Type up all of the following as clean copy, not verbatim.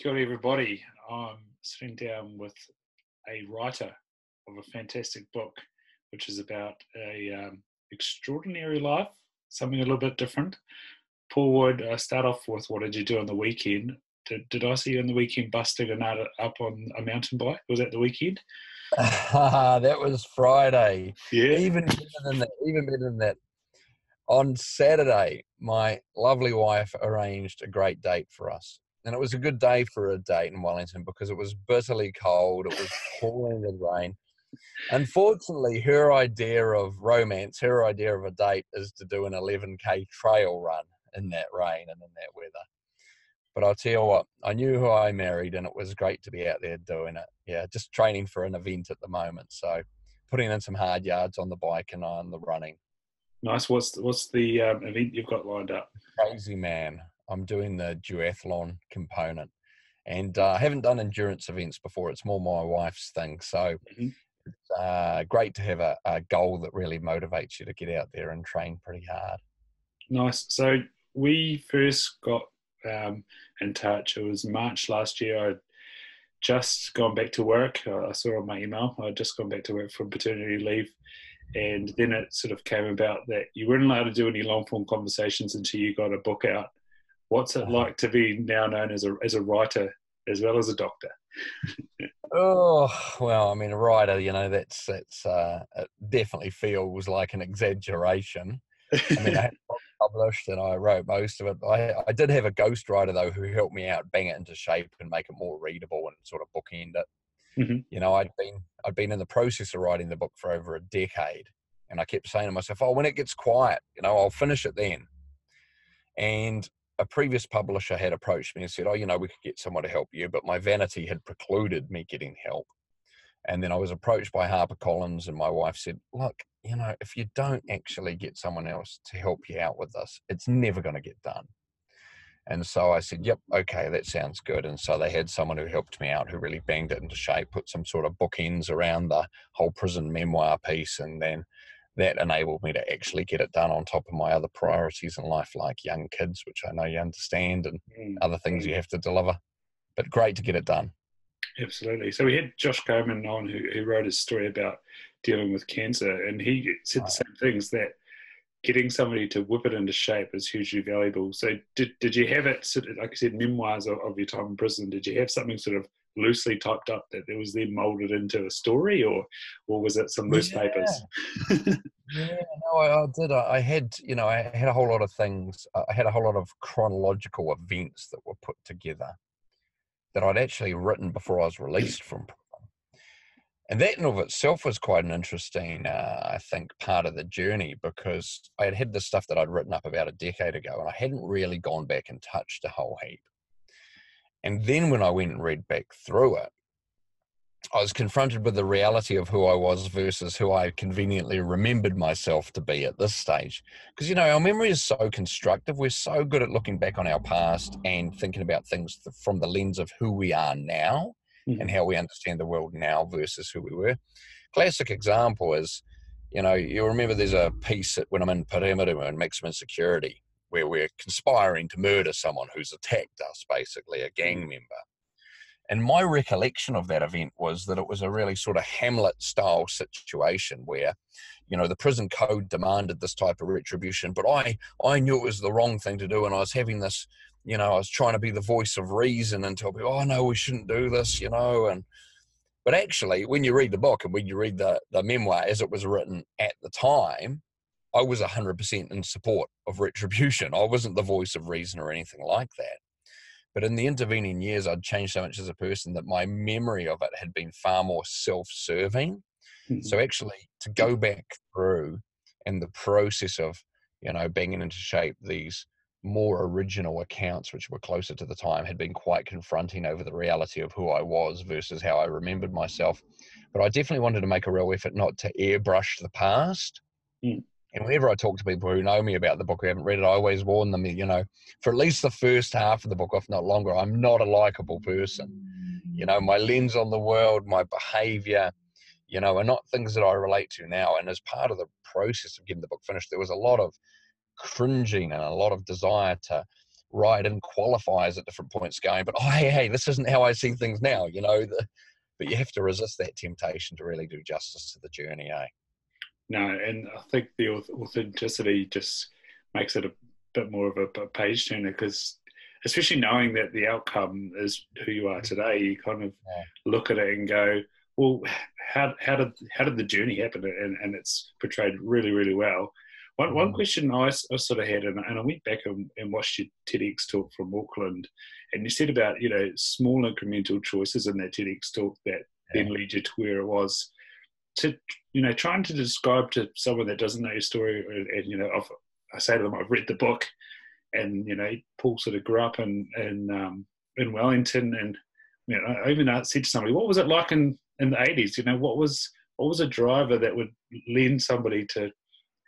Kia ora everybody. I'm sitting down with a writer of a fantastic book, which is about a extraordinary life, something a little bit different. Paul, would start off with what did you do on the weekend? Did I see you on the weekend busting a nut up on a mountain bike? Was that the weekend? That was Friday. Yeah. Even better than that. On Saturday, my lovely wife arranged a great date for us. And it was a good day for a date in Wellington because it was bitterly cold. It was pouring with rain. Unfortunately, her idea of romance, her idea of a date is to do an 11K trail run in that rain and in that weather. But I'll tell you what, I knew who I married and it was great to be out there doing it. Yeah, just training for an event at the moment. So putting in some hard yards on the bike and on the running. Nice. What's the event you've got lined up? Crazy man. I'm doing the duathlon component. And I haven't done endurance events before. It's more my wife's thing. So it's great to have a goal that really motivates you to get out there and train pretty hard. Nice. So we first got in touch. It was March last year. I'd just gone back to work. I saw on my email. I'd just gone back to work from paternity leave. And then it sort of came about that you weren't allowed to do any long-form conversations until you got a book out. What's it like to be now known as a writer as well as a doctor? Oh, well, I mean, a writer, that's it definitely feels like an exaggeration. I mean, I had it published and I wrote most of it. I did have a ghostwriter, though, who helped me out, bang it into shape and make it more readable and sort of bookend it. Mm-hmm. I'd been in the process of writing the book for over a decade, and I kept saying to myself, "Oh, when it gets quiet, I'll finish it then." And a previous publisher had approached me and said, "Oh, we could get someone to help you," but my vanity had precluded me getting help. And then I was approached by HarperCollins, and my wife said, "Look, if you don't actually get someone else to help you out with this, it's never going to get done." And so I said, yep, okay, that sounds good. And so they had someone who helped me out, who really banged it into shape, put some sort of bookends around the whole prison memoir piece. And then that enabled me to actually get it done on top of my other priorities in life, like young kids, which I know you understand, and other things you have to deliver. But great to get it done. Absolutely. So we had Josh Coleman on who wrote a story about dealing with cancer, and he said the same things, that getting somebody to whip it into shape is hugely valuable. So did you have it, sort of, like I said, memoirs of your time in prison, did you have something sort of loosely typed up that was then molded into a story, or was it some loose papers? Yeah, no, I did. I had a whole lot of things. I had a whole lot of chronological events that were put together that I'd actually written before I was released from prison. And that in of itself was quite an interesting, I think, part of the journey, because I had this stuff that I'd written up about a decade ago, and I hadn't really gone back and touched a whole heap. And then when I went and read back through it, I was confronted with the reality of who I was versus who I conveniently remembered myself to be at this stage. Because, our memory is so constructive. We're so good at looking back on our past and thinking about things from the lens of who we are now and how we understand the world now versus who we were. Classic example is, you remember there's a piece when I'm in Parameter and Maximum Security where we're conspiring to murder someone who's attacked us, basically, a gang member. And my recollection of that event was that it was a really sort of Hamlet-style situation where, the prison code demanded this type of retribution, but I knew it was the wrong thing to do, and I was having this, I was trying to be the voice of reason and tell people, oh, no, we shouldn't do this, But actually, when you read the book and when you read the memoir as it was written at the time, I was 100% in support of retribution. I wasn't the voice of reason or anything like that. But in the intervening years, I'd changed so much as a person that my memory of it had been far more self-serving. So actually, to go back through and the process of, banging into shape these more original accounts, which were closer to the time, had been quite confronting over the reality of who I was versus how I remembered myself. But I definitely wanted to make a real effort not to airbrush the past. And whenever I talk to people who know me about the book, who haven't read it, I always warn them, for at least the first half of the book, if not longer, I'm not a likable person. My lens on the world, my behavior, are not things that I relate to now. And as part of the process of getting the book finished, there was a lot of cringing and a lot of desire to right in qualifiers at different points going, but hey, this isn't how I see things now, but you have to resist that temptation to really do justice to the journey, eh? No, and I think the authenticity just makes it a bit more of a page turner, because especially knowing that the outcome is who you are today, you kind of Yeah. look at it and go, well, how did the journey happen? And it's portrayed really, really well. One question I sort of had, and I went back and watched your TEDx talk from Auckland, and you said about small incremental choices in that TEDx talk that then lead you to where it was. To trying to describe to someone that doesn't know your story, and I say to them, I've read the book, and Paul sort of grew up in Wellington, and I even said to somebody, what was it like in the 80s? What was a driver that would lend somebody to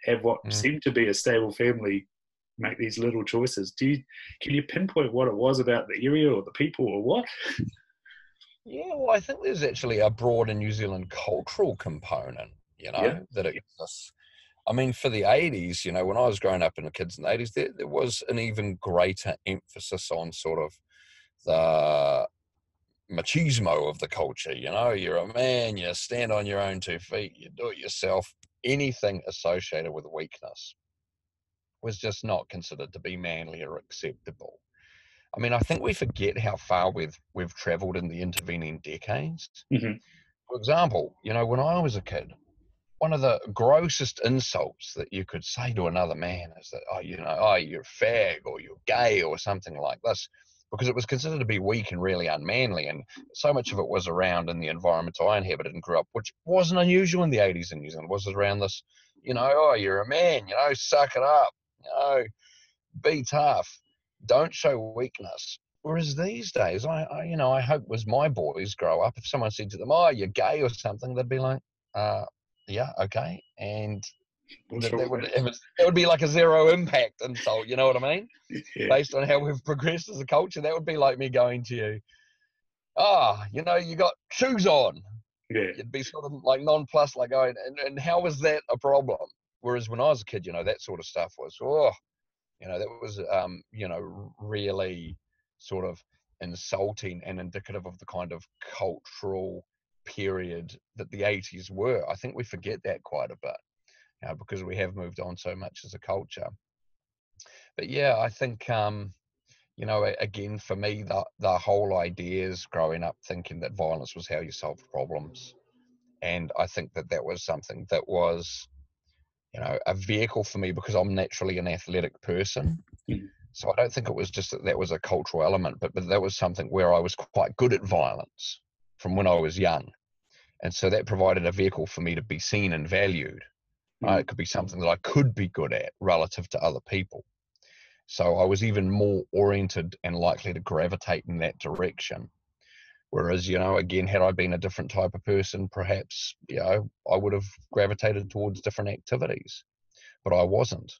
have what seemed to be a stable family make these little choices? Can you pinpoint what it was about the area or the people or what? Yeah, well, I think there's actually a broader New Zealand cultural component, that exists. I mean, for the 80s, when I was growing up in the kids in the 80s, there was an even greater emphasis on sort of the machismo of the culture. You're a man, you stand on your own 2 feet, you do it yourself. Anything associated with weakness was just not considered to be manly or acceptable. I mean, I think we forget how far we've traveled in the intervening decades. Mm-hmm. For example, when I was a kid, one of the grossest insults that you could say to another man is that, you're a fag or you're gay or something like this, because it was considered to be weak and really unmanly. And so much of it was around in the environment I inhabited and grew up, which wasn't unusual in the 80s in New Zealand, was around this, you're a man, suck it up, be tough, don't show weakness. Whereas these days, I hope as my boys grow up, if someone said to them, "Oh, you're gay" or something, they'd be like, "Yeah, okay," and that would be like a zero impact insult. You know what I mean? Yeah. Based on how we've progressed as a culture, that would be like me going to you, you got shoes on. Yeah. You'd be sort of like nonplussed, like going, and how was that a problem? Whereas when I was a kid, that sort of stuff was, that was, really sort of insulting and indicative of the kind of cultural period that the 80s were. I think we forget that quite a bit, because we have moved on so much as a culture. But yeah, I think, again, for me, the whole idea is growing up thinking that violence was how you solved problems. And I think that was something that was, a vehicle for me because I'm naturally an athletic person. Mm-hmm. So I don't think it was just that was a cultural element, but that was something where I was quite good at violence from when I was young. And so that provided a vehicle for me to be seen and valued. Right? It could be something that I could be good at relative to other people. So I was even more oriented and likely to gravitate in that direction. Whereas, again, had I been a different type of person, perhaps, I would have gravitated towards different activities, but I wasn't.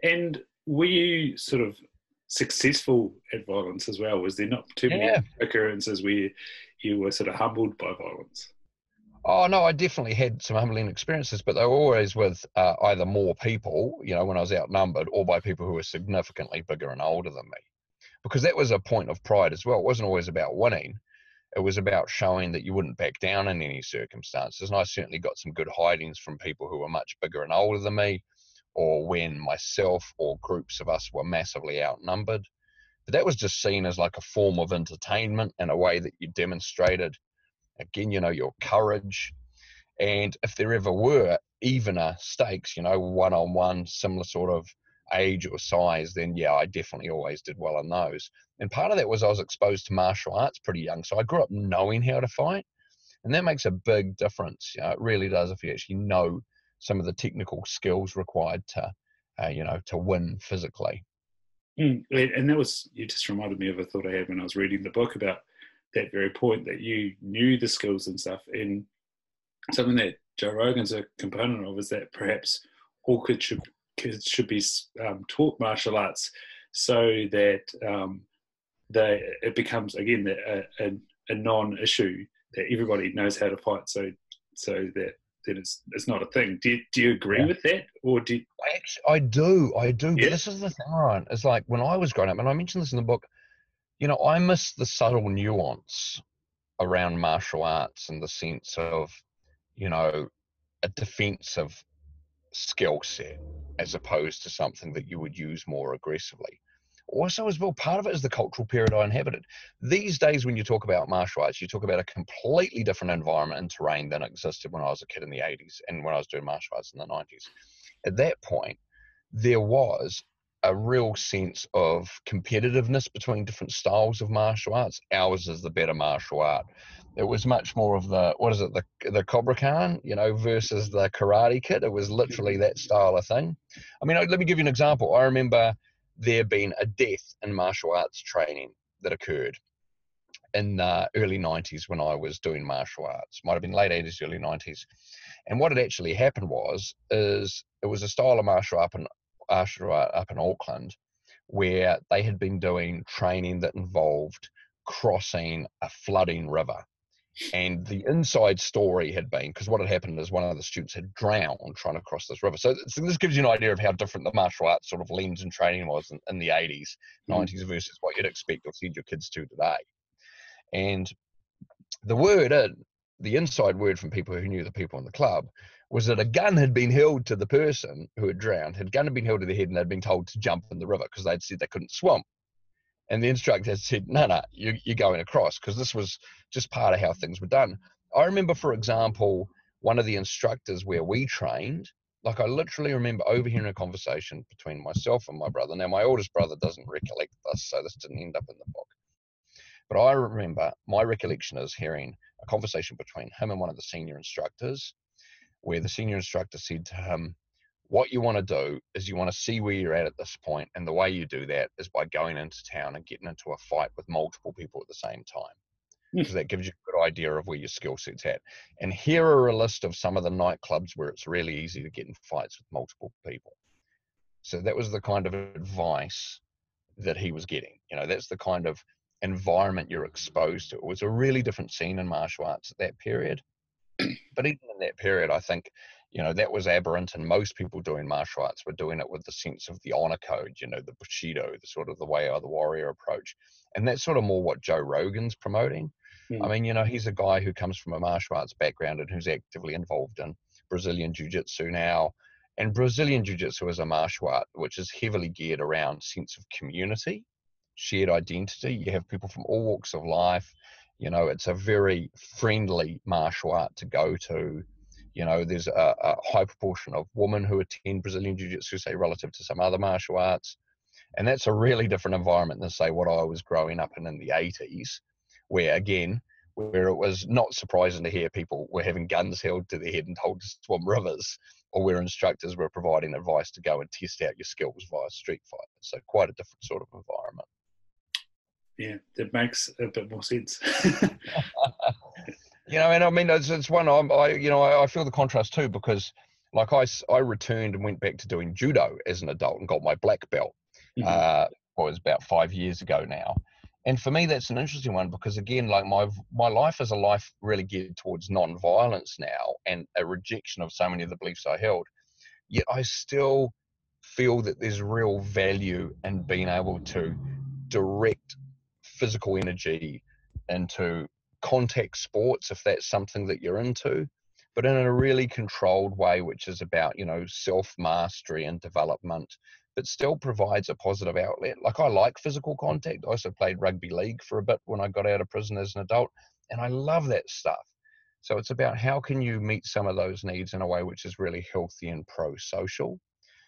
And were you sort of successful at violence as well? Was there not too many occurrences where you were sort of humbled by violence? Oh, no, I definitely had some humbling experiences, but they were always with either more people, when I was outnumbered, or by people who were significantly bigger and older than me. Because that was a point of pride as well. It wasn't always about winning. It was about showing that you wouldn't back down in any circumstances. And I certainly got some good hidings from people who were much bigger and older than me, or when myself or groups of us were massively outnumbered. But that was just seen as like a form of entertainment and a way that you demonstrated, again, your courage. And if there ever were evener stakes, one-on-one, similar sort of age or size, then yeah, I definitely always did well in those. And part of that was I was exposed to martial arts pretty young. So I grew up knowing how to fight. And that makes a big difference. It really does, if you actually know some of the technical skills required to, to win physically. And you just reminded me of a thought I had when I was reading the book about that very point, that you knew the skills and stuff. And something that Joe Rogan's a component of is that perhaps all kids should be taught martial arts, so that it becomes, again, a non-issue, that everybody knows how to fight, so that then it's not a thing. Do you agree with that, or do you, I do, yeah? but this is the thing, Ryan. It's like when I was growing up, and I mentioned this in the book, I miss the subtle nuance around martial arts and the sense of, a defensive skill set as opposed to something that you would use more aggressively. Also, as well, part of it is the cultural period I inhabited. These days, when you talk about martial arts, you talk about a completely different environment and terrain than existed when I was a kid in the 80s and when I was doing martial arts in the 90s. At that point, there was a real sense of competitiveness between different styles of martial arts. Ours is the better martial art. It was much more of the Cobra Khan, versus the Karate Kid. It was literally that style of thing. I mean, let me give you an example. I remember there being a death in martial arts training that occurred in the early 90s when I was doing martial arts. Might have been late 80s, early 90s. And what had actually happened is it was a style of martial art up in Auckland where they had been doing training that involved crossing a flooding river. And the inside story had been, because what had happened is one of the students had drowned trying to cross this river. So this gives you an idea of how different the martial arts sort of lens and training was in the 80s, 90s versus what you'd expect or send your kids to today. And the inside word from people who knew the people in the club was that a gun had been held to the person who had drowned, had been held to their head, and they'd been told to jump in the river because they'd said they couldn't swim. And the instructor said, no, you're going across, because this was just part of how things were done. I remember, for example, one of the instructors where we trained, like I literally remember overhearing a conversation between myself and my brother. Now, my oldest brother doesn't recollect this, so this didn't end up in the book. But I remember, my recollection is hearing a conversation between him and one of the senior instructors, where the senior instructor said to him, what you want to do is you want to see where you're at this point, and the way you do that is by going into town and getting into a fight with multiple people at the same time, because that gives you a good idea of where your skill set's at. And here are a list of some of the nightclubs where it's really easy to get in fights with multiple people. So that was the kind of advice that he was getting. That's the kind of environment you're exposed to. It was a really different scene in martial arts at that period. But even in that period, I think, that was aberrant, and most people doing martial arts were doing it with the sense of the honor code, the Bushido, the sort of the way of the warrior approach. And that's sort of more what Joe Rogan's promoting. I mean, he's a guy who comes from a martial arts background and who's actively involved in Brazilian Jiu-Jitsu now. And Brazilian Jiu-Jitsu is a martial art which is heavily geared around sense of community, shared identity. You have people from all walks of life. It's a very friendly martial art to go to. There's a high proportion of women who attend Brazilian Jiu-Jitsu, say, relative to some other martial arts. And that's a really different environment than, say, what I was growing up in the 80s, where it was not surprising to hear people were having guns held to their head and told to swim rivers, or where instructors were providing advice to go and test out your skills via street fight. So quite a different sort of environment. Yeah, that makes a bit more sense. And I mean, it's one I feel the contrast too, because like I returned and went back to doing judo as an adult and got my black belt. It was about 5 years ago now. And for me, that's an interesting one, because again, like my life is a life really geared towards non-violence now, and a rejection of so many of the beliefs I held. Yet I still feel that there's real value in being able to direct physical energy into contact sports, if that's something that you're into, but in a really controlled way, which is about, self-mastery and development, but still provides a positive outlet. Like, I like physical contact. I also played rugby league for a bit when I got out of prison as an adult, and I love that stuff. So it's about how can you meet some of those needs in a way which is really healthy and pro-social.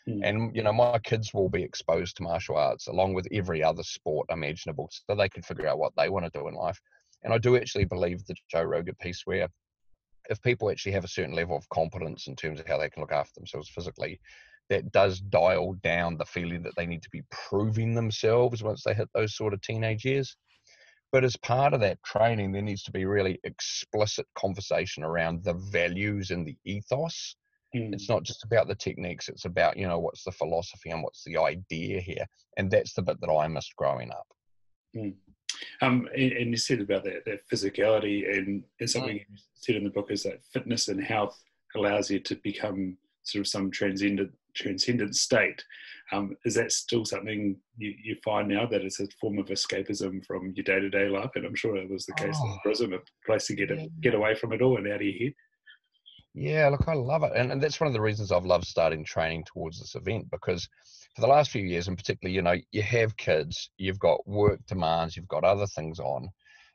And, my kids will be exposed to martial arts along with every other sport imaginable, so they can figure out what they want to do in life. And I do actually believe the Joe Rogan piece, where if people actually have a certain level of competence in terms of how they can look after themselves physically, that does dial down the feeling that they need to be proving themselves once they hit those sort of teenage years. But as part of that training, there needs to be really explicit conversation around the values and the ethos. It's not just about the techniques. It's about, what's the philosophy and what's the idea here. And that's the bit that I missed growing up. And you said about that physicality, and something you said in the book is that fitness and health allows you to become sort of some transcendent state. Is that still something you find now, that it's a form of escapism from your day-to-day life? And I'm sure it was the case in Oh, prison, a place to yeah. get away from it all and out of your head. Yeah, look, I love it. And that's one of the reasons I've loved starting training towards this event, because for the last few years in particular, you know, you have kids, you've got work demands, you've got other things on.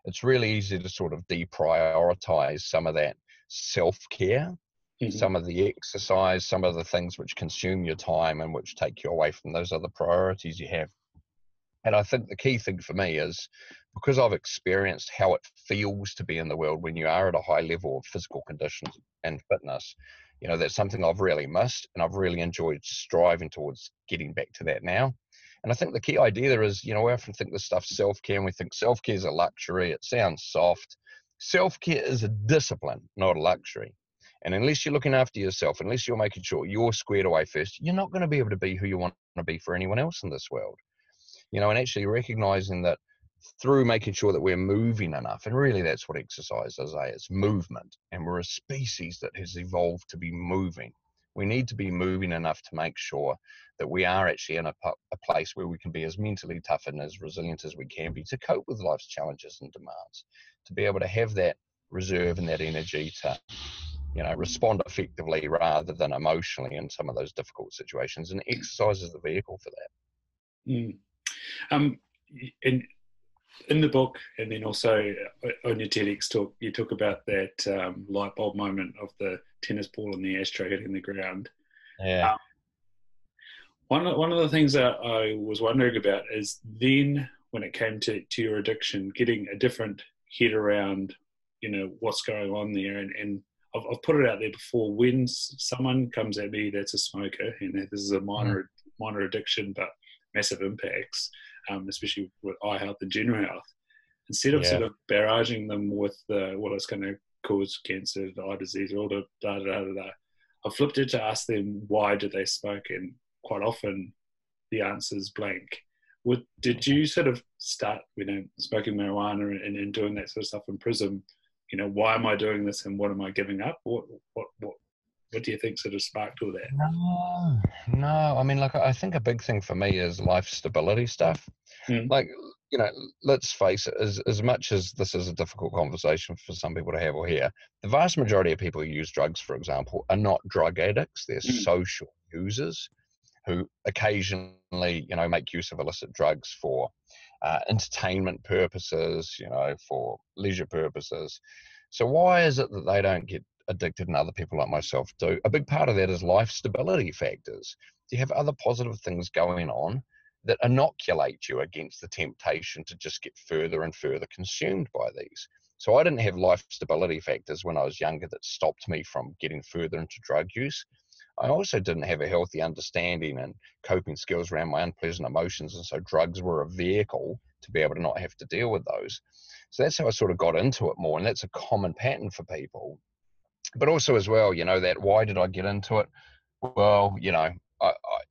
It's really easy to sort of deprioritize some of that self-care, Mm-hmm. some of the exercise, some of the things which consume your time and which take you away from those other priorities you have. And I think the key thing for me is, because I've experienced how it feels to be in the world when you are at a high level of physical conditions and fitness, you know, that's something I've really missed, and I've really enjoyed striving towards getting back to that now. And I think the key idea there is, you know, we often think this stuff's self-care, and we think self-care is a luxury. It sounds soft. Self-care is a discipline, not a luxury. And unless you're looking after yourself, unless you're making sure you're squared away first, you're not going to be able to be who you want to be for anyone else in this world. You know, and actually recognizing that through making sure that we're moving enough, and really that's what exercise is, it's movement, and we're a species that has evolved to be moving. We need to be moving enough to make sure that we are actually in a place where we can be as mentally tough and as resilient as we can be to cope with life's challenges and demands, to be able to have that reserve and that energy to, you know, respond effectively rather than emotionally in some of those difficult situations, and exercise is the vehicle for that. Mm. Um, in in the book, and then also on your TEDx talk, you talk about that light bulb moment of the tennis ball and the ashtray hitting the ground. Yeah. Um, one of the things that I was wondering about is then when it came to your addiction, getting a different head around, you know, what's going on there. And I've put it out there before, when someone comes at me that's a smoker, and this is a Mm. minor addiction, but massive impacts, especially with eye health and general health, instead of Yeah. sort of barraging them with well, it's going to cause cancer, eye disease, all the da da da da, I flipped it to ask them, why do they smoke? And quite often the answer is blank. Did you sort of start, you know, smoking marijuana and doing that sort of stuff in prison? You know, why am I doing this, and what am I giving up? What do you think sort of sparked all that? No, no. I mean, like, I think a big thing for me is life stability stuff. Mm, Like, you know, let's face it, as much as this is a difficult conversation for some people to have or hear, the vast majority of people who use drugs, for example, are not drug addicts. They're mm, social users who occasionally, you know, make use of illicit drugs for entertainment purposes, you know, for leisure purposes. So why is it that they don't get addicted and other people like myself do? A big part of that is life stability factors. You have other positive things going on that inoculate you against the temptation to just get further and further consumed by these. So I didn't have life stability factors when I was younger that stopped me from getting further into drug use. I also didn't have a healthy understanding and coping skills around my unpleasant emotions, and so drugs were a vehicle to be able to not have to deal with those. So that's how I sort of got into it more, and that's a common pattern for people. But also as well, you know, that why did I get into it? Well, you know,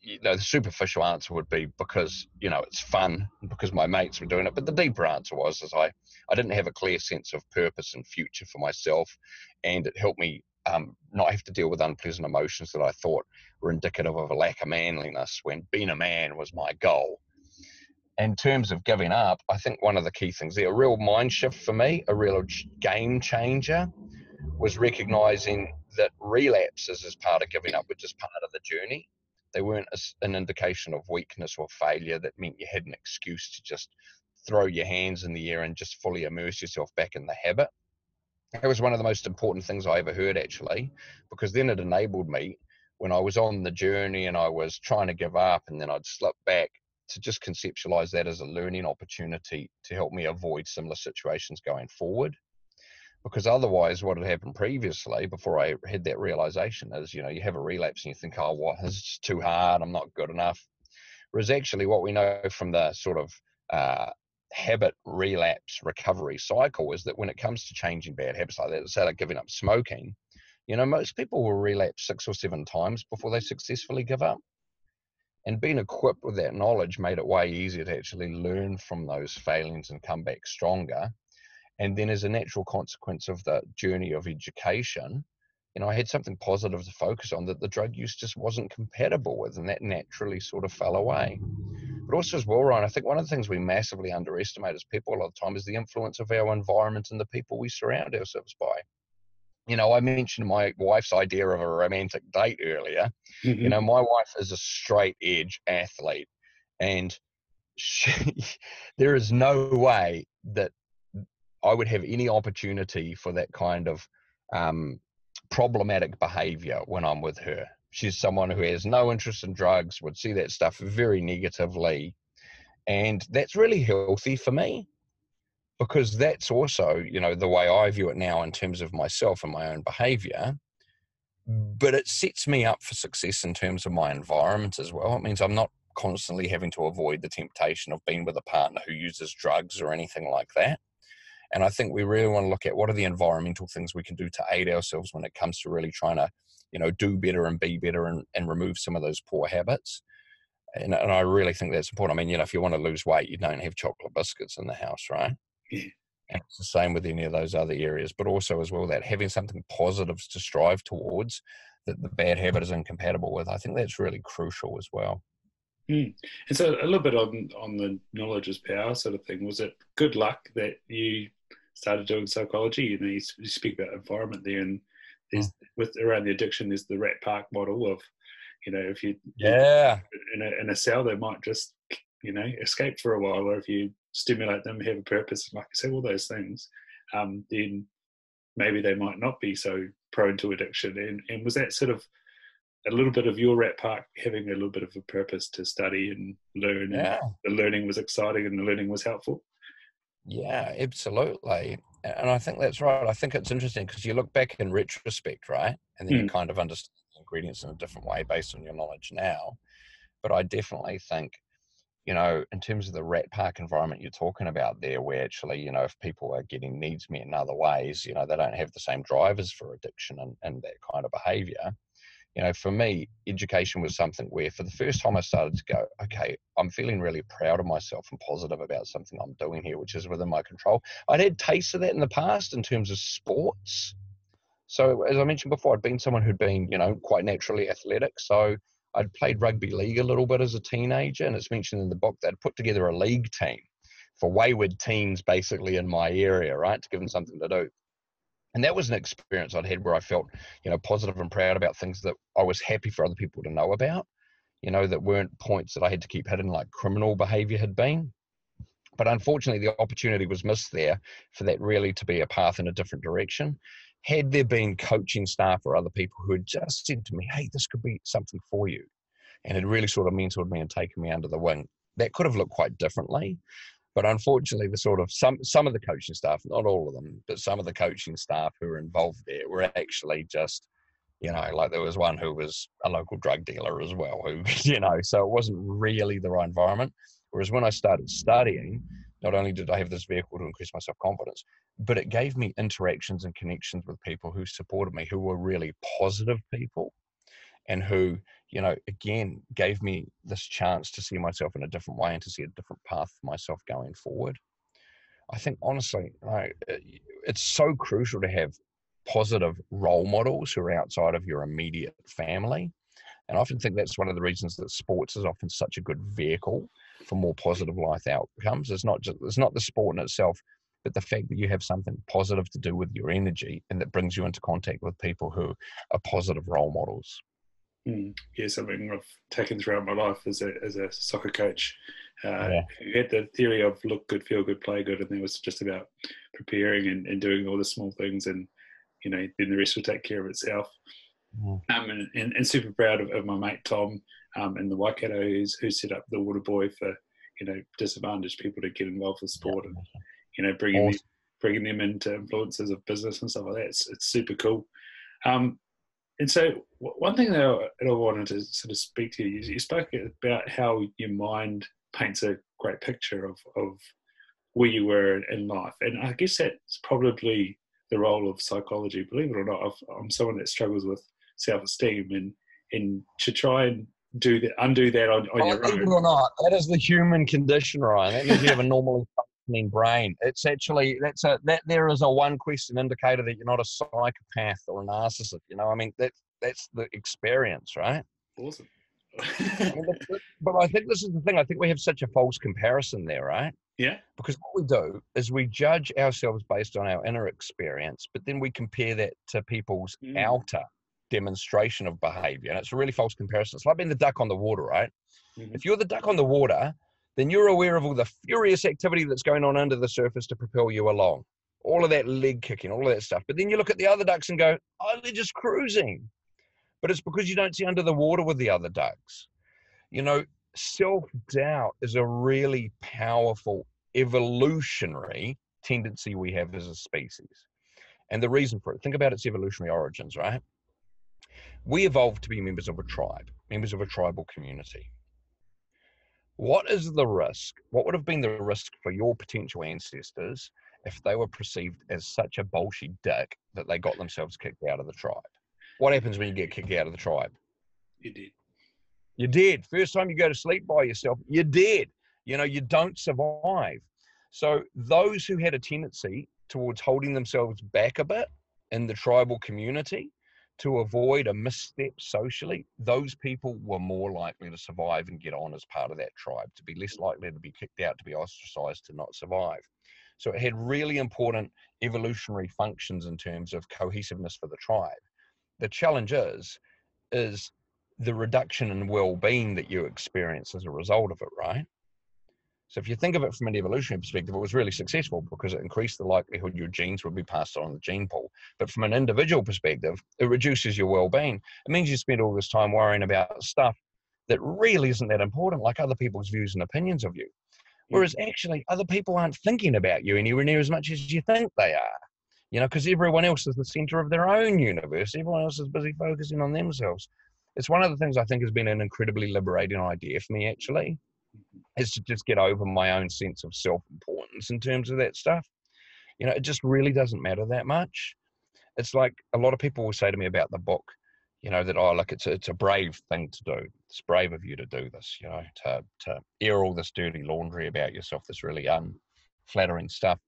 you know, the superficial answer would be because, you know, it's fun, because my mates were doing it. But the deeper answer was I didn't have a clear sense of purpose and future for myself, and it helped me not have to deal with unpleasant emotions that I thought were indicative of a lack of manliness, when being a man was my goal. In terms of giving up, I think one of the key things there, a real mind shift for me, a real game changer, was recognizing that relapses as part of giving up were just part of the journey. They weren't an indication of weakness or failure that meant you had an excuse to just throw your hands in the air and just fully immerse yourself back in the habit. That was one of the most important things I ever heard, actually, because then it enabled me, when I was on the journey and I was trying to give up and then I'd slip back, to just conceptualize that as a learning opportunity to help me avoid similar situations going forward. Because otherwise, what had happened previously, before I had that realization, is, you know, you have a relapse and you think, oh, what, this is too hard, I'm not good enough. Whereas actually what we know from the sort of habit relapse recovery cycle is that when it comes to changing bad habits like that, say like giving up smoking, you know, most people will relapse 6 or 7 times before they successfully give up. And being equipped with that knowledge made it way easier to actually learn from those failings and come back stronger. And then as a natural consequence of the journey of education, I had something positive to focus on that the drug use just wasn't compatible with, and that naturally sort of fell away. But also as well, Ryan, I think one of the things we massively underestimate as people a lot of the time is the influence of our environment and the people we surround ourselves by. I mentioned my wife's idea of a romantic date earlier. My wife is a straight edge athlete, and there is no way that I would have any opportunity for that kind of problematic behavior when I'm with her. She's someone who has no interest in drugs, would see that stuff very negatively. And that's really healthy for me, because that's also, the way I view it now in terms of myself and my own behavior. But it sets me up for success in terms of my environment as well. It means I'm not constantly having to avoid the temptation of being with a partner who uses drugs or anything like that. And I think we really want to look at what are the environmental things we can do to aid ourselves when it comes to really trying to, do better and be better and remove some of those poor habits. And I really think that's important. I mean, if you want to lose weight, you don't have chocolate biscuits in the house, right? Yeah. And it's the same with any of those other areas, but also as well that having something positive to strive towards that the bad habit is incompatible with, I think that's really crucial as well. And so a little bit on the knowledge is power sort of thing. Was it good luck that you started doing psychology? You speak about environment there, and there's with around the addiction, there's the rat park model of, if you in a cell, they might just escape for a while, or if you stimulate them, have a purpose, like I say, all those things, then maybe they might not be so prone to addiction. And was that sort of a little bit of your rat park having a little bit of a purpose to study and learn, and the learning was exciting and the learning was helpful? Yeah, absolutely. And I think that's right. I think it's interesting because you look back in retrospect, right? And then you kind of understand the ingredients in a different way based on your knowledge now. But I definitely think, in terms of the rat park environment you're talking about there, where actually, if people are getting needs met in other ways, they don't have the same drivers for addiction and that kind of behavior. For me, education was something where for the first time I started to go, okay, I'm feeling really proud of myself and positive about something I'm doing here, which is within my control. I'd had tastes of that in the past in terms of sports. So as I mentioned before, I'd been someone who'd been, quite naturally athletic. So I'd played rugby league a little bit as a teenager, and it's mentioned in the book that I'd put together a league team for wayward teens basically in my area, right, to give them something to do. And that was an experience I'd had where I felt, positive and proud about things that I was happy for other people to know about, that weren't points that I had to keep hidden like criminal behavior had been. But unfortunately, the opportunity was missed there for that really to be a path in a different direction. Had there been coaching staff or other people who had just said to me, hey, this could be something for you, and had really sort of mentored me and taken me under the wing, that could have looked quite differently. But unfortunately, the sort of some of the coaching staff, not all of them, but some of the coaching staff who were involved there were actually just, like there was one who was a local drug dealer as well, who, so it wasn't really the right environment. Whereas when I started studying, not only did I have this vehicle to increase my self-confidence, but it gave me interactions and connections with people who supported me, who were really positive people, and who, again, gave me this chance to see myself in a different way and to see a different path for myself going forward. I think, honestly, it's so crucial to have positive role models who are outside of your immediate family. And I often think that's one of the reasons that sports is often such a good vehicle for more positive life outcomes. It's not the sport in itself, but the fact that you have something positive to do with your energy and that brings you into contact with people who are positive role models. Yeah, something I've taken throughout my life as a soccer coach. You had the theory of look good, feel good, play good, and it was just about preparing and doing all the small things, and then the rest will take care of itself. And super proud of my mate Tom and the Waikato who set up the Water Boy for disadvantaged people to get involved with sport, and bringing them into influences of business and stuff like that. It's super cool. And so one thing that I wanted to sort of speak to you spoke about how your mind paints a great picture of where you were in life. And I guess that's probably the role of psychology. Believe it or not, I'm someone that struggles with self-esteem, and to try and undo that on your own. Believe it or not, that is the human condition, Ryan. That means you have a normally functioning brain. It's actually, that there is a one question indicator that you're not a psychopath or a narcissist. I mean, that's the experience, right? Awesome. I mean, but I think this is the thing. I think we have such a false comparison there, right? Yeah. Because what we do is we judge ourselves based on our inner experience, but then we compare that to people's outer demonstration of behavior. And it's a really false comparison. It's like being the duck on the water, right? Mm-hmm. If you're the duck on the water, then you're aware of all the furious activity that's going on under the surface to propel you along. All of that leg kicking, all of that stuff. But then you look at the other ducks and go, oh, they're just cruising. But it's because you don't see under the water with the other ducks. Self-doubt is a really powerful evolutionary tendency we have as a species. And the reason for it, think about its evolutionary origins, right? We evolved to be members of a tribe, members of a tribal community. What is the risk? What would have been the risk for your potential ancestors if they were perceived as such a bolshy dick that they got themselves kicked out of the tribe? What happens when you get kicked out of the tribe? You're dead. You're dead. First time you go to sleep by yourself, you're dead. You don't survive. So those who had a tendency towards holding themselves back a bit in the tribal community to avoid a misstep socially, those people were more likely to survive and get on as part of that tribe, to be less likely to be kicked out, to be ostracized, to not survive. So it had really important evolutionary functions in terms of cohesiveness for the tribe. The challenge is the reduction in well-being that you experience as a result of it, right? So if you think of it from an evolutionary perspective, it was really successful because it increased the likelihood your genes would be passed on in the gene pool. But from an individual perspective, it reduces your well-being. It means you spend all this time worrying about stuff that really isn't that important, like other people's views and opinions of you. Whereas actually other people aren't thinking about you anywhere near as much as you think they are. Because everyone else is the center of their own universe. Everyone else is busy focusing on themselves. It's one of the things I think has been an incredibly liberating idea for me, actually, is to just get over my own sense of self-importance in terms of that stuff. It just really doesn't matter that much. It's like a lot of people will say to me about the book, that, oh, look, it's a brave thing to do. It's brave of you to do this, to air all this dirty laundry about yourself, this really unflattering stuff.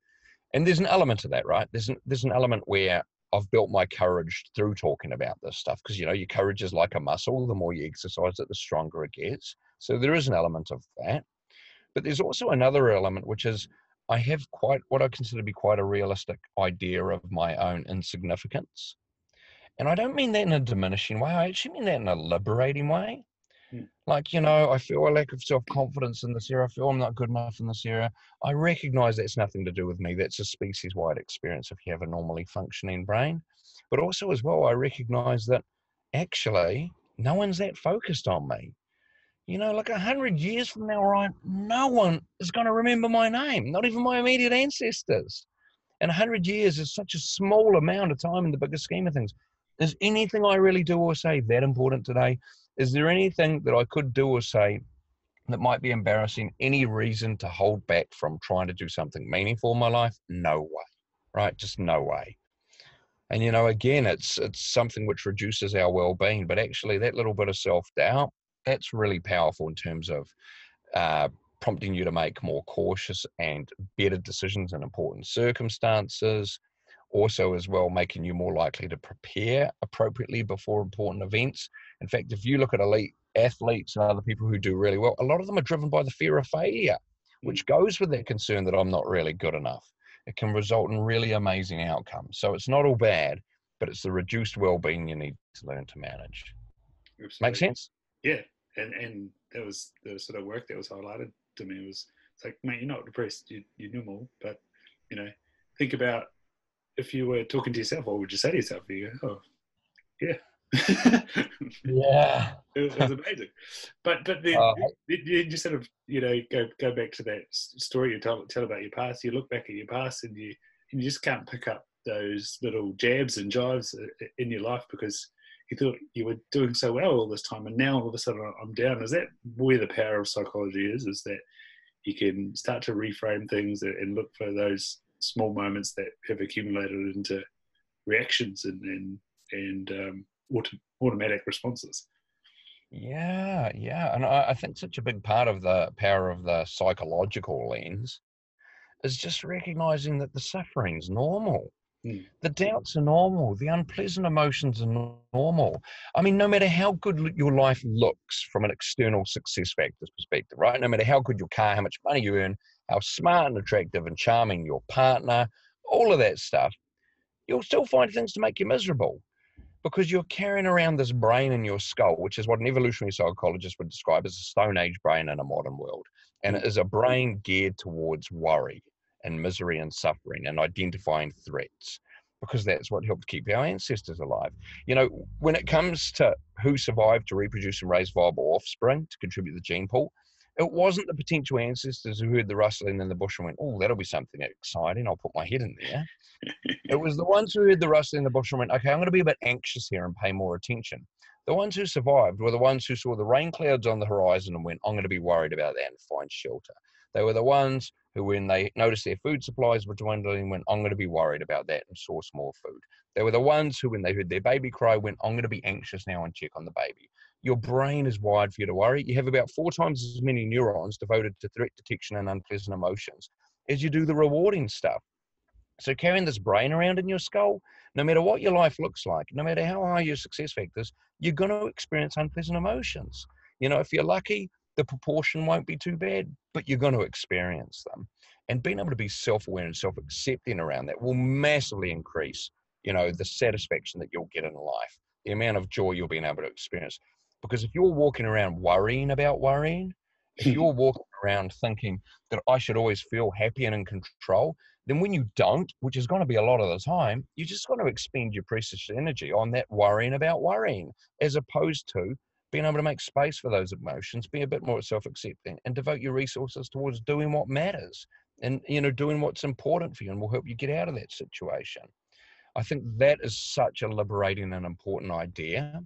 And there's an element to that, right? There's an element where I've built my courage through talking about this stuff because, your courage is like a muscle. The more you exercise it, the stronger it gets. So there is an element of that. But there's also another element, which is I have what I consider to be quite a realistic idea of my own insignificance. And I don't mean that in a diminishing way. I actually mean that in a liberating way. Like, I feel a lack of self-confidence in this area. I feel I'm not good enough in this area. I recognize that's nothing to do with me. That's a species-wide experience if you have a normally functioning brain. But also as well, I recognize that actually no one's that focused on me. Like 100 years from now, right, no one is going to remember my name, not even my immediate ancestors. And 100 years is such a small amount of time in the bigger scheme of things. Is anything I really do or say that important today? Is there anything that I could do or say that might be embarrassing? Any reason to hold back from trying to do something meaningful in my life? No way, right? Just no way. And, again, it's something which reduces our well-being, but actually that little bit of self-doubt, that's really powerful in terms of prompting you to make more cautious and better decisions in important circumstances. Also, as well, making you more likely to prepare appropriately before important events. In fact, if you look at elite athletes and other people who do really well, a lot of them are driven by the fear of failure, which goes with that concern that I'm not really good enough. It can result in really amazing outcomes. So it's not all bad, but it's the reduced well-being you need to learn to manage. Absolutely. Make sense? Yeah, and that was the sort of work that was highlighted to me. It's like, mate, you're not depressed. You're normal, but think about if you were talking to yourself, what would you say to yourself? You go, oh, yeah. Yeah. It was amazing. But then you sort of, go back to that story you tell about your past. You look back at your past and you just can't pick up those little jabs and jives in your life because you thought you were doing so well all this time, and now all of a sudden I'm down. Is that where the power of psychology is that you can start to reframe things and look for those small moments that have accumulated into reactions and automatic responses. Yeah. And I think such a big part of the power of the psychological lens is just recognizing that the suffering's normal. Mm. The doubts are normal. The unpleasant emotions are normal. I mean, no matter how good your life looks from an external success factors perspective, right? No matter how good your car, how much money you earn, how smart and attractive and charming your partner, all of that stuff, you'll still find things to make you miserable because you're carrying around this brain in your skull, which is what an evolutionary psychologist would describe as a Stone Age brain in a modern world. And it is a brain geared towards worry and misery and suffering and identifying threats, because that's what helped keep our ancestors alive. You know, when it comes to who survived to reproduce and raise viable offspring to contribute to the gene pool, it wasn't the potential ancestors who heard the rustling in the bush and went, oh, that'll be something exciting, I'll put my head in there. It was the ones who heard the rustling in the bush and went, okay, I'm going to be a bit anxious here and pay more attention. The ones who survived were the ones who saw the rain clouds on the horizon and went, I'm going to be worried about that and find shelter. They were the ones who, when they noticed their food supplies were dwindling, went, I'm going to be worried about that and source more food. They were the ones who, when they heard their baby cry, went, I'm going to be anxious now and check on the baby. Your brain is wired for you to worry. You have about 4 times as many neurons devoted to threat detection and unpleasant emotions as you do the rewarding stuff. So carrying this brain around in your skull, no matter what your life looks like, no matter how high your success factors, you're going to experience unpleasant emotions. You know, if you're lucky, the proportion won't be too bad, but you're going to experience them. And being able to be self-aware and self-accepting around that will massively increase, you know, the satisfaction that you'll get in life, the amount of joy you'll be able to experience. Because if you're walking around worrying about worrying, if you're walking around thinking that I should always feel happy and in control, then when you don't, which is going to be a lot of the time, you're just going to expend your precious energy on that worrying about worrying, as opposed to being able to make space for those emotions, be a bit more self-accepting, and devote your resources towards doing what matters and, you know, doing what's important for you and will help you get out of that situation. I think that is such a liberating and important idea.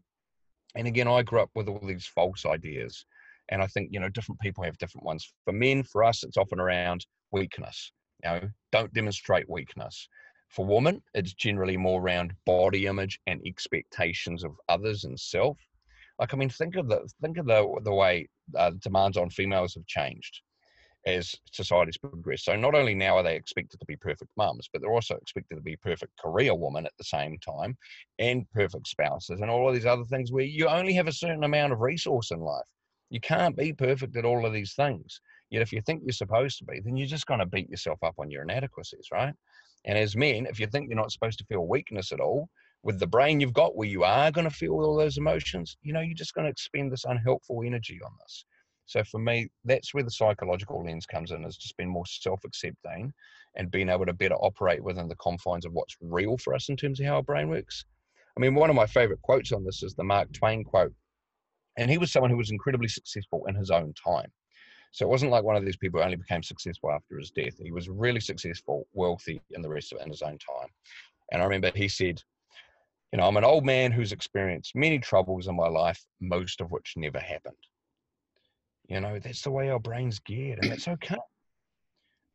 And again, I grew up with all these false ideas. And I think, you know, different people have different ones. For men, for us, it's often around weakness. You know, don't demonstrate weakness. For women, it's generally more around body image and expectations of others and self. Like, I mean, think of the way demands on females have changed as society's progressed. So not only now are they expected to be perfect mums, but they're also expected to be perfect career women at the same time, and perfect spouses, and all of these other things where you only have a certain amount of resource in life. You can't be perfect at all of these things. Yet if you think you're supposed to be, then you're just going to beat yourself up on your inadequacies, right? And as men, if you think you're not supposed to feel weakness at all, with the brain you've got where you are going to feel all those emotions, you know, you're just going to expend this unhelpful energy on this. So for me, that's where the psychological lens comes in, is just being more self-accepting and being able to better operate within the confines of what's real for us in terms of how our brain works. I mean, one of my favorite quotes on this is the Mark Twain quote. And he was someone who was incredibly successful in his own time. So it wasn't like one of these people who only became successful after his death. He was really successful, wealthy, and the rest of it in his own time. And I remember he said, you know, I'm an old man who's experienced many troubles in my life, most of which never happened. You know, that's the way our brain's geared, and that's okay.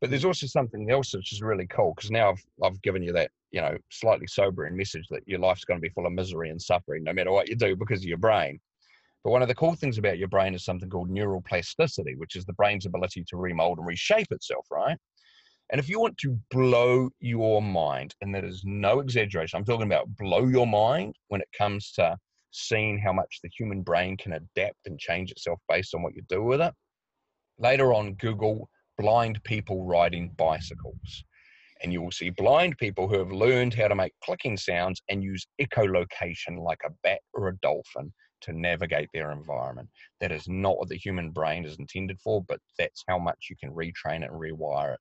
But there's also something else which is really cool, because now I've given you that, you know, slightly sobering message that your life's going to be full of misery and suffering no matter what you do because of your brain. But one of the cool things about your brain is something called neural plasticity, which is the brain's ability to remold and reshape itself, right? And if you want to blow your mind, and that is no exaggeration, I'm talking about blow your mind when it comes to seeing how much the human brain can adapt and change itself based on what you do with it. Later on, Google blind people riding bicycles. And you will see blind people who have learned how to make clicking sounds and use echolocation like a bat or a dolphin to navigate their environment. That is not what the human brain is intended for, but that's how much you can retrain it and rewire it.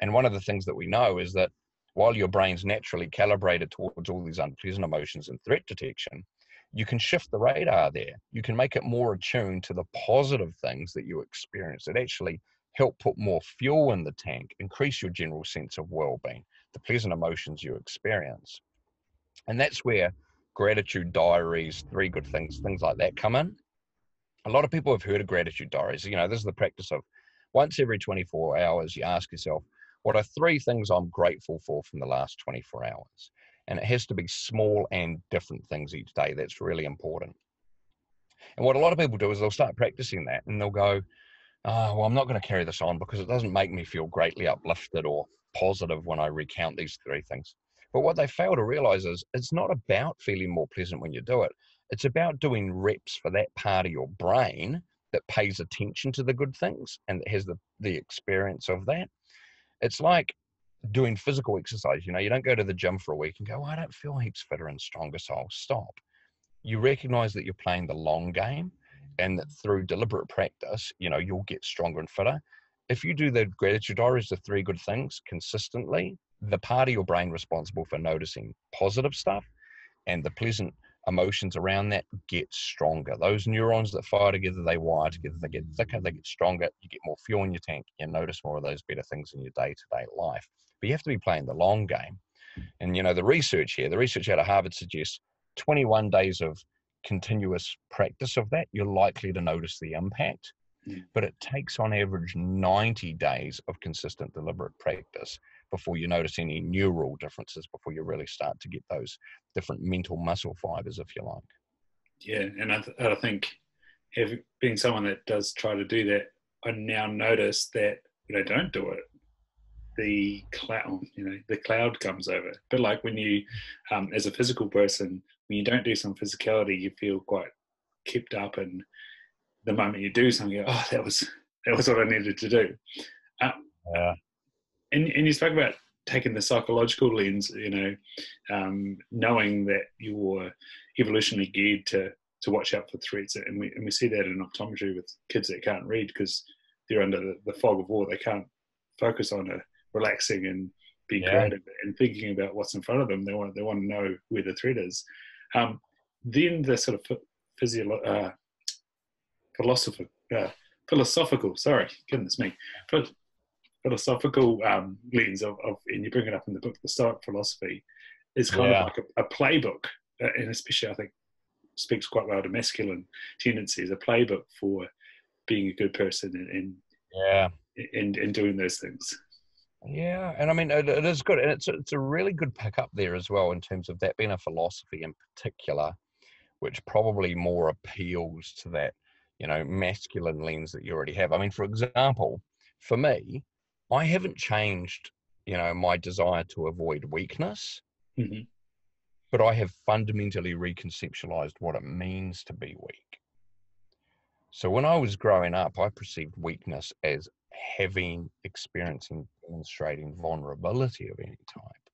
And one of the things that we know is that while your brain's naturally calibrated towards all these unpleasant emotions and threat detection, you can shift the radar there. You can make it more attuned to the positive things that you experience that actually help put more fuel in the tank, increase your general sense of well-being, the pleasant emotions you experience. And that's where gratitude diaries, 3 good things, things like that come in. A lot of people have heard of gratitude diaries. You know, this is the practice of once every 24 hours, you ask yourself, what are 3 things I'm grateful for from the last 24 hours? And it has to be small and different things each day. That's really important. And what a lot of people do is they'll start practicing that and they'll go, oh, well, I'm not going to carry this on because it doesn't make me feel greatly uplifted or positive when I recount these three things. But what they fail to realize is it's not about feeling more pleasant when you do it. It's about doing reps for that part of your brain that pays attention to the good things and that has the experience of that. It's like doing physical exercise. You know, you don't go to the gym for a week and go, oh, I don't feel heaps fitter and stronger, so I'll stop. You recognize that you're playing the long game and that through deliberate practice, you know, you'll get stronger and fitter. If you do the gratitude diaries, the three good things consistently, the part of your brain responsible for noticing positive stuff and the pleasant emotions around that get stronger. Those neurons that fire together, they wire together, they get thicker, they get stronger, you get more fuel in your tank, you notice more of those better things in your day-to-day life. But you have to be playing the long game. And, you know, the research out of Harvard suggests 21 days of continuous practice of that, you're likely to notice the impact. But it takes on average 90 days of consistent deliberate practice before you notice any neural differences, before you really start to get those different mental muscle fibers, if you like. Yeah, and I think being someone that does try to do that, I now notice that when I don't do it, the cloud comes over. But like when you, as a physical person, when you don't do some physicality, you feel quite kept up, and the moment you do something, you go, oh, that was what I needed to do. Yeah. And you spoke about taking the psychological lens, knowing that you're evolutionarily geared to watch out for threats, and we see that in optometry with kids that can't read because they're under the fog of war. They can't focus on relaxing and being creative and thinking about what's in front of them. They want to know where the threat is. Then the sort of philosophical, sorry, goodness me, philosophical lens of, and you bring it up in the book, the Stoic philosophy, is kind of like a playbook, and especially I think speaks quite well to masculine tendencies, a playbook for being a good person and doing those things. Yeah, and I mean, it is good, and it's a really good pick up there as well in terms of that being a philosophy in particular, which probably more appeals to that, you know, masculine lens that you already have. I mean, for example, for me, I haven't changed, you know, my desire to avoid weakness, but I have fundamentally reconceptualized what it means to be weak. So when I was growing up, I perceived weakness as experiencing, demonstrating vulnerability of any type.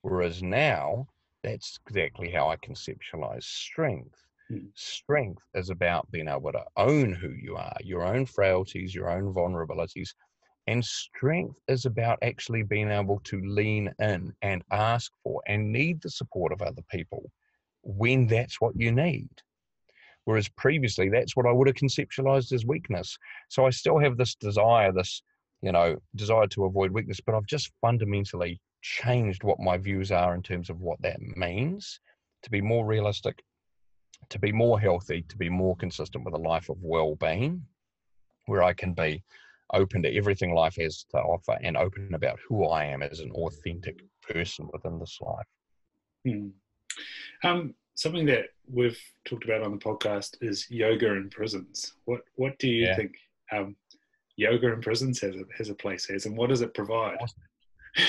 Whereas now, that's exactly how I conceptualize strength. Strength is about being able to own who you are, your own frailties, your own vulnerabilities. And strength is about actually being able to lean in and ask for and need the support of other people when that's what you need. Whereas previously, that's what I would have conceptualized as weakness. So I still have this desire, desire to avoid weakness, but I've just fundamentally changed what my views are in terms of what that means, to be more realistic, to be more healthy, to be more consistent with a life of well-being, where I can be open to everything life has to offer and open about who I am as an authentic person within this life. Something that we've talked about on the podcast is yoga in prisons. What do you think yoga in prisons has a place as, and what does it provide?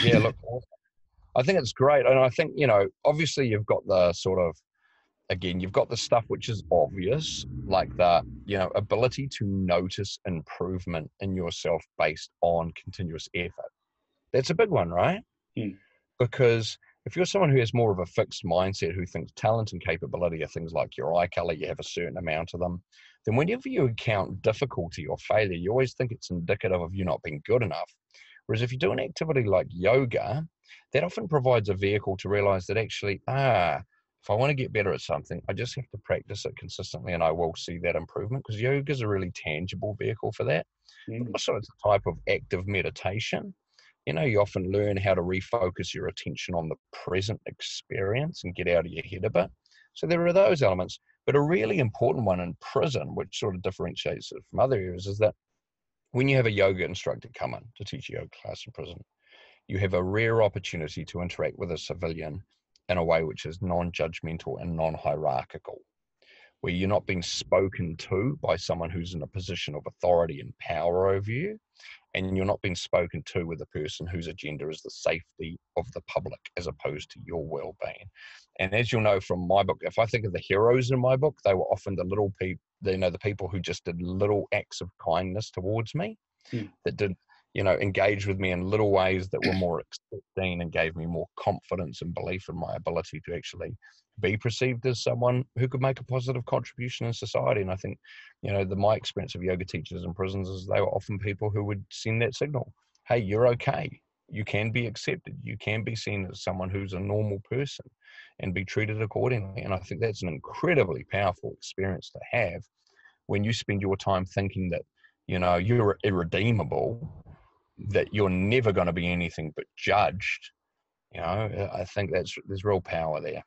Yeah, look, I think it's great. And I think, you know, obviously you've got the sort of, again, you've got the stuff which is obvious, like the, you know, ability to notice improvement in yourself based on continuous effort. That's a big one, right? Because if you're someone who has more of a fixed mindset, who thinks talent and capability are things like your eye color, you have a certain amount of them, then whenever you encounter difficulty or failure, you always think it's indicative of you not being good enough. Whereas if you do an activity like yoga, that often provides a vehicle to realize that actually, if I want to get better at something, I just have to practice it consistently and I will see that improvement, because yoga is a really tangible vehicle for that. But also it's a type of active meditation. You know, you often learn how to refocus your attention on the present experience and get out of your head a bit. So there are those elements. But a really important one in prison, which sort of differentiates it from other areas, is that when you have a yoga instructor come in to teach a yoga class in prison, you have a rare opportunity to interact with a civilian in a way which is non-judgmental and non-hierarchical. where you're not being spoken to by someone who's in a position of authority and power over you, and you're not being spoken to with a person whose agenda is the safety of the public as opposed to your well-being. And as you'll know from my book, if I think of the heroes in my book, they were often the little people, the people who just did little acts of kindness towards me, that did, engage with me in little ways that were more accepting and gave me more confidence and belief in my ability to actually be perceived as someone who could make a positive contribution in society. And I think, my experience of yoga teachers in prisons is they were often people who would send that signal. Hey, you're okay. You can be accepted. You can be seen as someone who's a normal person and be treated accordingly. And I think that's an incredibly powerful experience to have when you spend your time thinking that, you're irredeemable, that you're never going to be anything but judged. I think there's real power there.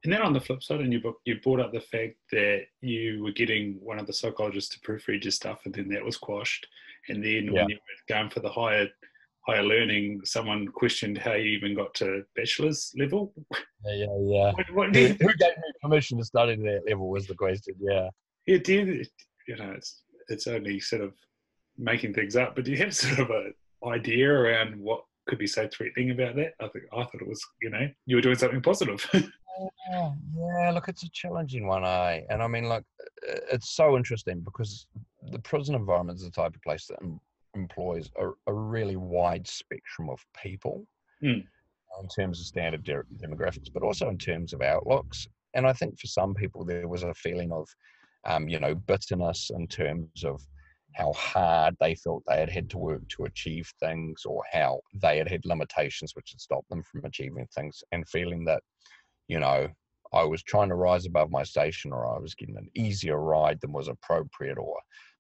And then on the flip side in your book, you brought up the fact that you were getting one of the psychologists to proofread your stuff, and then that was quashed. And then when you were going for the higher learning, someone questioned how you even got to bachelor's level. Yeah. Who gave me permission to study to that level was the question. Yeah. Yeah, it's only sort of making things up, but do you have sort of an idea around what could be so threatening about that? I thought it was, you were doing something positive. Yeah, look, it's a challenging one, and I mean, it's so interesting because the prison environment is the type of place that employs a really wide spectrum of people in terms of standard demographics, but also in terms of outlooks. And I think for some people there was a feeling of, bitterness in terms of how hard they felt they had to work to achieve things, or how they had limitations which had stopped them from achieving things, and feeling that, I was trying to rise above my station, or I was getting an easier ride than was appropriate, or,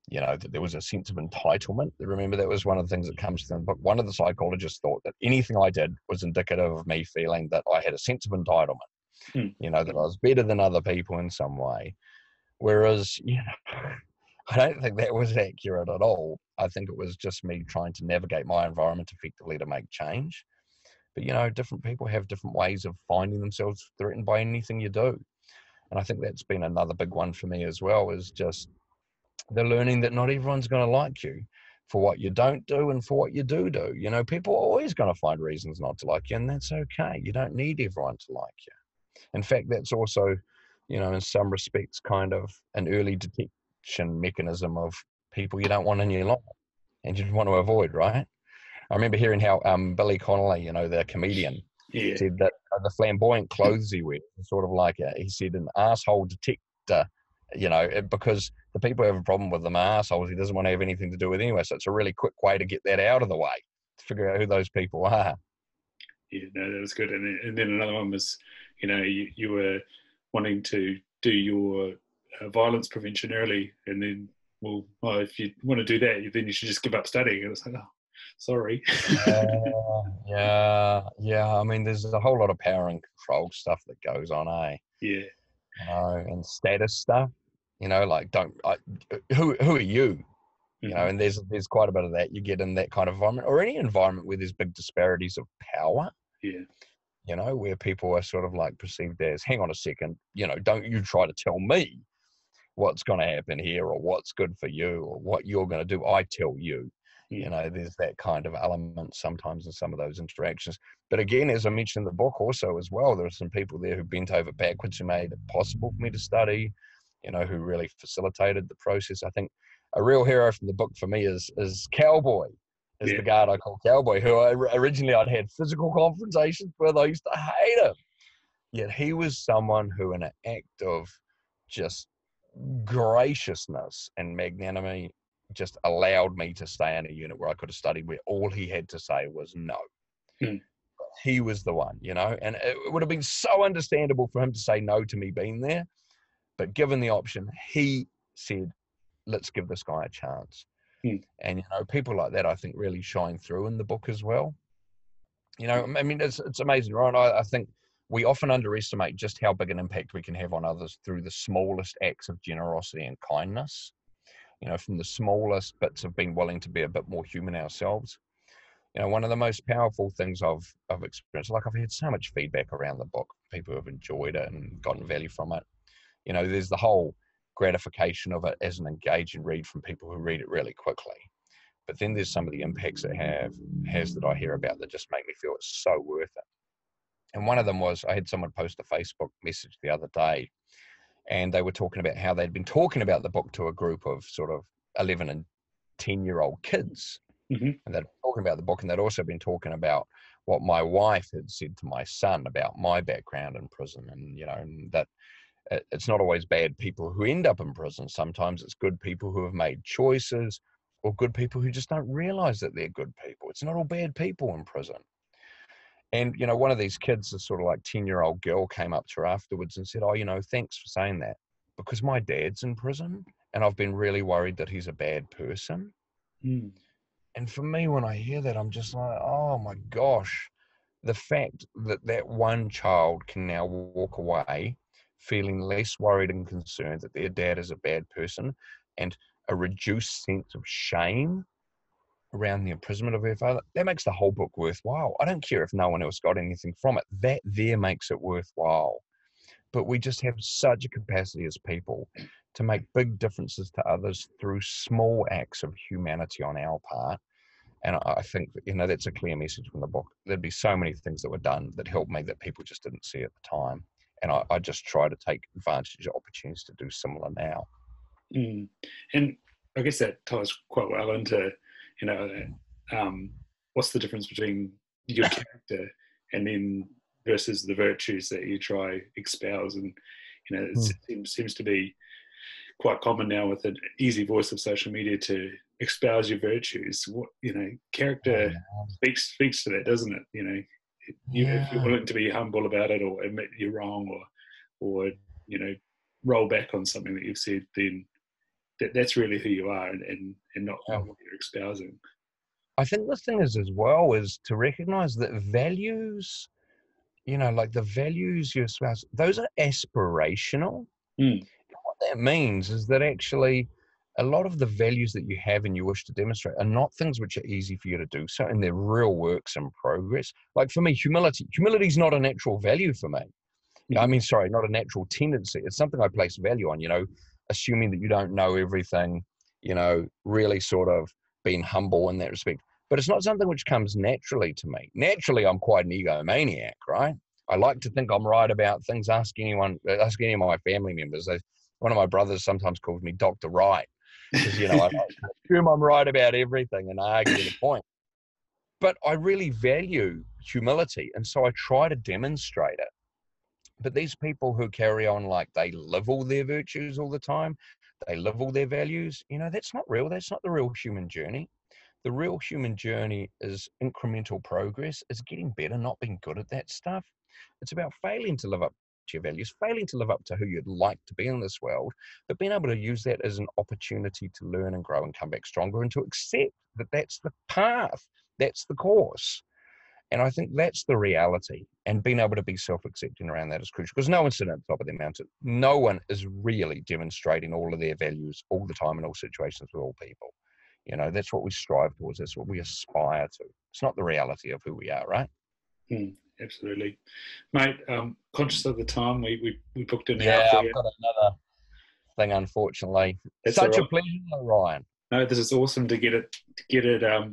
that there was a sense of entitlement. Remember, that was one of the things that comes to the book. One of the psychologists thought that anything I did was indicative of me feeling that I had a sense of entitlement, that I was better than other people in some way. Whereas, I don't think that was accurate at all. I think it was just me trying to navigate my environment effectively to make change. But, different people have different ways of finding themselves threatened by anything you do. And I think that's been another big one for me as well, is just the learning that not everyone's going to like you for what you don't do and for what you do. People are always going to find reasons not to like you, and that's okay. You don't need everyone to like you. In fact, that's also, in some respects, kind of an early detection mechanism of people you don't want in your life and you want to avoid, right? I remember hearing how Billy Connolly, the comedian, said that the flamboyant clothes he wears is sort of like, he said, an asshole detector, because the people who have a problem with them are assholes he doesn't want to have anything to do with anyway. So it's a really quick way to get that out of the way, to figure out who those people are. Yeah, no, that was good. And then another one was, you were wanting to do your violence prevention early, and then, well, if you want to do that, then you should just give up studying. And it's like, oh, sorry. Yeah. I mean, there's a whole lot of power and control stuff that goes on, Yeah. And status stuff. Who are you? And there's quite a bit of that you get in that kind of environment, or any environment where there's big disparities of power. Yeah. Where people are sort of like perceived as, hang on a second, don't you try to tell me what's going to happen here, or what's good for you, or what you're going to do. I tell you. There's that kind of element sometimes in some of those interactions. But again, as I mentioned in the book also as well, there are some people there who bent over backwards, who made it possible for me to study, who really facilitated the process. I think a real hero from the book for me is Cowboy, the guard I call Cowboy, who originally I'd had physical confrontations with. I used to hate him. Yet he was someone who, in an act of just graciousness and magnanimity, just allowed me to stay in a unit where I could have studied, where all he had to say was no. He was the one, and it would have been so understandable for him to say no to me being there. But given the option, he said, let's give this guy a chance. And, people like that, I think, really shine through in the book as well. I mean, it's amazing, right? I think we often underestimate just how big an impact we can have on others through the smallest acts of generosity and kindness. From the smallest bits of being willing to be a bit more human ourselves. One of the most powerful things I've experienced, like I've had so much feedback around the book, people who have enjoyed it and gotten value from it. there's the whole gratification of it as an engaging read from people who read it really quickly. But then there's some of the impacts it has that I hear about that just make me feel it's so worth it. And one of them was, I had someone post a Facebook message the other day, and they were talking about how they'd been talking about the book to a group of sort of 11 and 10-year-old kids. Mm-hmm. And they'd been talking about the book, and they'd also been talking about what my wife had said to my son about my background in prison, and that it's not always bad people who end up in prison. Sometimes it's good people who have made choices, or good people who just don't realize that they're good people. It's not all bad people in prison. And, one of these kids, a sort of like 10-year-old girl, came up to her afterwards and said, oh, thanks for saying that, because my dad's in prison and I've been really worried that he's a bad person. Mm. And for me, when I hear that, I'm just like, oh my gosh, the fact that one child can now walk away feeling less worried and concerned that their dad is a bad person, and a reduced sense of shame around the imprisonment of her father, that makes the whole book worthwhile. I don't care if no one else got anything from it. That there makes it worthwhile. But we just have such a capacity as people to make big differences to others through small acts of humanity on our part. And I think that, that's a clear message from the book. There'd be so many things that were done that helped me that people just didn't see at the time. And I just try to take advantage of opportunities to do similar now. Mm. And I guess that ties quite well into, what's the difference between your character and then versus the virtues that you try espouse. And, it seems to be quite common now with an easy voice of social media to espouse your virtues. What, character speaks to that, doesn't it? If you're willing to be humble about it, or admit you're wrong, or roll back on something that you've said, then that's really who you are, and not what you're espousing. I think the thing is as well is to recognize that values, like the values you espouse, those are aspirational. Mm. What that means is that actually a lot of the values that you have and you wish to demonstrate are not things which are easy for you to do so, and they're real works in progress. Like for me, humility is not a natural value for me. Mm-hmm. Not a natural tendency. It's something I place value on, assuming that you don't know everything, really sort of being humble in that respect. But it's not something which comes naturally to me. Naturally, I'm quite an egomaniac, right? I like to think I'm right about things. Ask any of my family members. One of my brothers sometimes calls me Dr. Right, because, I like to assume I'm right about everything and argue the point. But I really value humility, and so I try to demonstrate it. But these people who carry on like they live all their virtues all the time, they live all their values, that's not real. That's not the real human journey. The real human journey is incremental progress, is getting better, not being good at that stuff. It's about failing to live up to your values, failing to live up to who you'd like to be in this world, but being able to use that as an opportunity to learn and grow and come back stronger, and to accept that that's the path, that's the course. And I think that's the reality, and being able to be self-accepting around that is crucial, because no one's sitting at the top of their mountain. No one is really demonstrating all of their values all the time in all situations with all people. That's what we strive towards. That's what we aspire to. It's not the reality of who we are, right? Absolutely. Mate, conscious of the time, we booked an hour Yeah, for I've you. got another thing, unfortunately. That's Such all a right. pleasure, Ryan. No, this is awesome to get it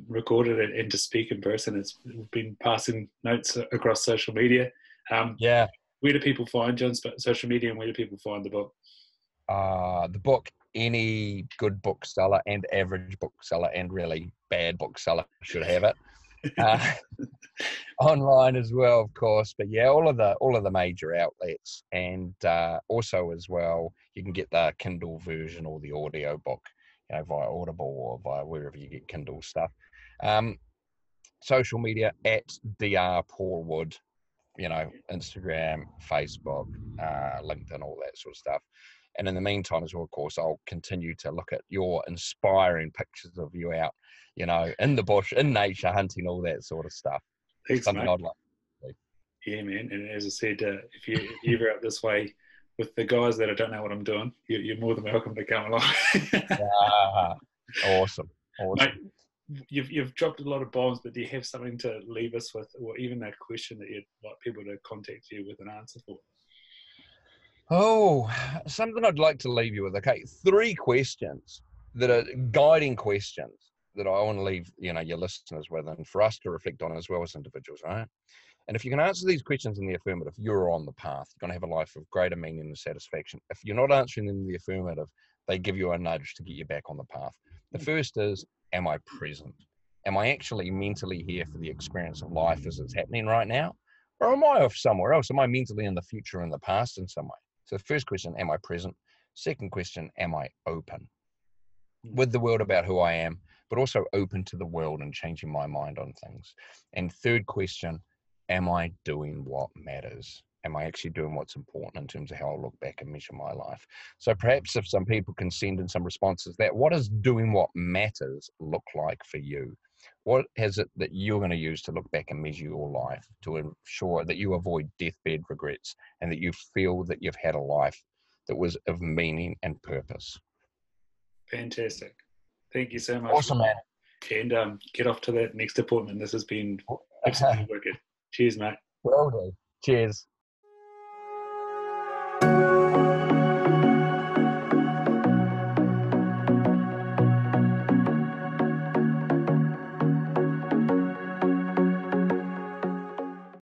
recorded and to speak in person. We've been passing notes across social media. Yeah. Where do people find you on social media, and where do people find the book? The book, any good bookseller and average bookseller and really bad bookseller should have it. Online as well, of course, but yeah, all of the major outlets, and also as well, you can get the Kindle version or the audio book, via Audible or via wherever you get Kindle stuff. Social media at Dr. Paul Wood, Instagram, Facebook, LinkedIn, all that sort of stuff. And in the meantime as well, of course, I'll continue to look at your inspiring pictures of you out, in the bush, in nature, hunting, all that sort of stuff. Thanks, Something mate. I'd like to do. Yeah, man. And as I said, if you're ever out this way with the guys that I don't know what I'm doing, you're more than welcome to come along. Awesome. Mate, you've dropped a lot of bombs, but do you have something to leave us with, or even a question that you'd like people to contact you with an answer for? Oh, something I'd like to leave you with. Okay, 3 questions that are guiding questions that I want to leave, your listeners with, and for us to reflect on as well as individuals, right? And if you can answer these questions in the affirmative, you're on the path. You're going to have a life of greater meaning and satisfaction. If you're not answering them in the affirmative, they give you a nudge to get you back on the path. The first is, am I present? Am I actually mentally here for the experience of life as it's happening right now? Or am I off somewhere else? Am I mentally in the future or in the past in some way? So the first question, am I present? Second question, am I open with the world about who I am, but also open to the world and changing my mind on things? And third question, am I doing what matters? Am I actually doing what's important in terms of how I look back and measure my life? So perhaps if some people can send in some responses, that what does doing what matters look like for you? What is it that you're going to use to look back and measure your life to ensure that you avoid deathbed regrets and that you feel that you've had a life that was of meaning and purpose? Fantastic. Thank you so much. Awesome, man. And get off to that next appointment. This has been absolutely wicked. Cheers, mate. Well done. Cheers.